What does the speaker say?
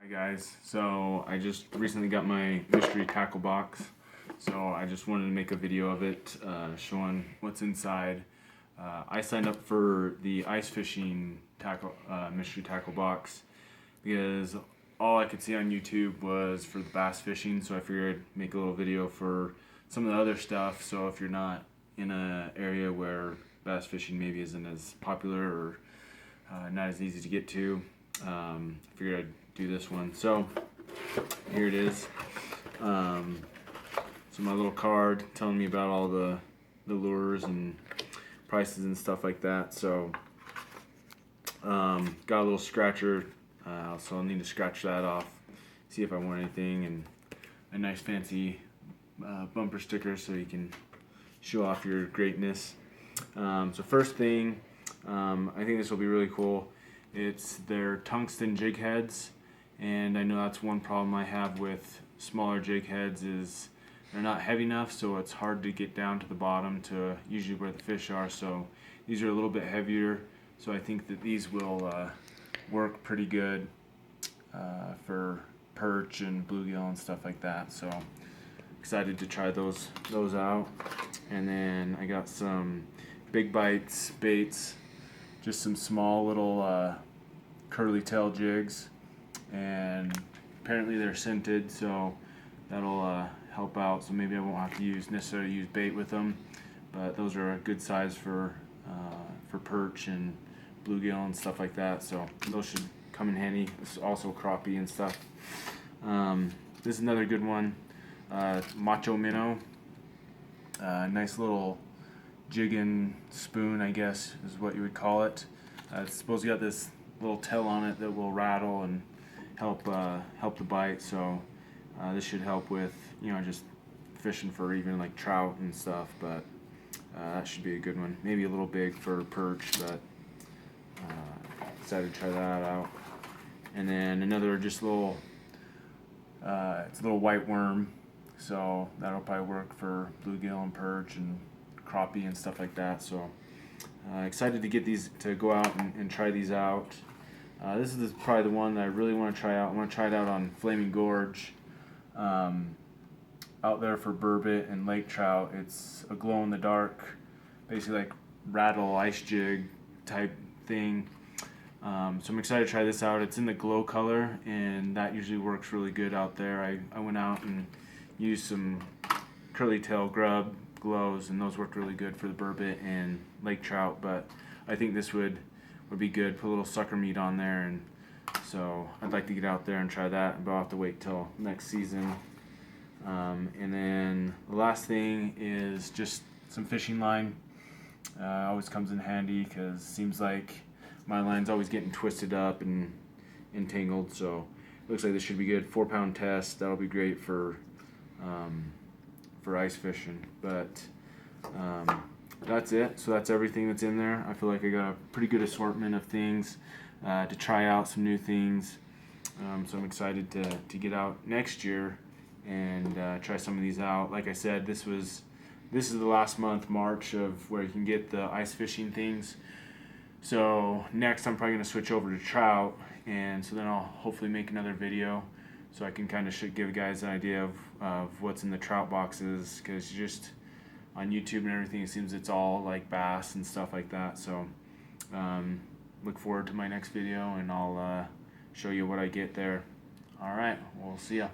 Hi guys, so I just recently got my mystery tackle box, so I just wanted to make a video of it showing what's inside. I signed up for the ice fishing tackle mystery tackle box because all I could see on YouTube was for the bass fishing, so I figured I'd make a little video for some of the other stuff. So if you're not in an area where bass fishing maybe isn't as popular or not as easy to get to, I figured I'd do this one. So here it is. So my little card telling me about all the lures and prices and stuff like that. So got a little scratcher, so I'll need to scratch that off, see if I want anything, and a nice fancy bumper sticker so you can show off your greatness. So first thing, I think this will be really cool. It's their tungsten jig heads, and I know that's one problem I have with smaller jig heads is they're not heavy enough, so it's hard to get down to the bottom to usually where the fish are. So these are a little bit heavier, so I think that these will work pretty good for perch and bluegill and stuff like that. So excited to try those out. And then I got some big bites baits, just some small little curly tail jigs, and apparently they're scented, so that'll help out. So maybe I won't have to necessarily use bait with them, but those are a good size for perch and bluegill and stuff like that. So those should come in handy. It's also crappie and stuff. This is another good one, macho minnow. Nice little jigging spoon, I guess is what you would call it. It's supposed to got this little tail on it that will rattle and help the bite. So this should help with just fishing for even like trout and stuff. But that should be a good one. Maybe a little big for perch, but excited to try that out. And then another just little, it's a little white worm. So that'll probably work for bluegill and perch and crappie and stuff like that. So excited to get these, to go out and try these out. This is probably the one that I really want to try out. I want to try it out on Flaming Gorge, out there for burbot and lake trout. It's a glow in the dark, basically like rattle ice jig type thing. So I'm excited to try this out. It's in the glow color, and that usually works really good out there. I went out and used some curly tail grub glows, and those worked really good for the burbot and lake trout. But I think this would be good. Put a little sucker meat on there, and so I'd like to get out there and try that, but I'll have to wait till next season. And then the last thing is just some fishing line. Always comes in handy because it seems like my line's always getting twisted up and entangled. So it looks like this should be good. 4-pound test. That'll be great for ice fishing. But that's it. So that's everything that's in there. I feel like I got a pretty good assortment of things to try out, some new things. So I'm excited to get out next year and try some of these out. Like I said, this is the last month, March, of where you can get the ice fishing things. So next I'm probably going to switch over to trout, and so then I'll hopefully make another video so I can kind of give guys an idea of what's in the trout boxes, because just on YouTube and everything it seems it's all like bass and stuff like that. So look forward to my next video, and I'll show you what I get there. Alright, we'll see ya.